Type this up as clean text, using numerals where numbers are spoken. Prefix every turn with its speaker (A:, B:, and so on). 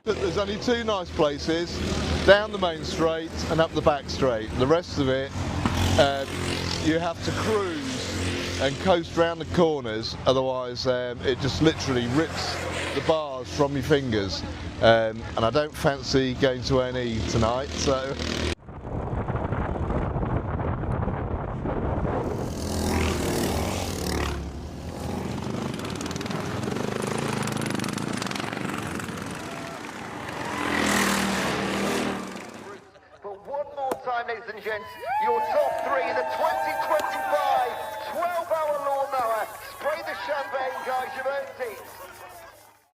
A: There's only two nice places, down the main straight and up the back straight. The rest of it, you have to cruise and coast round the corners, otherwise it just literally rips the bars from your fingers. And I don't fancy going to NE tonight, so...
B: Ladies and gents, your top three in the 2025 12-hour lawnmower. Spray the champagne, guys. You've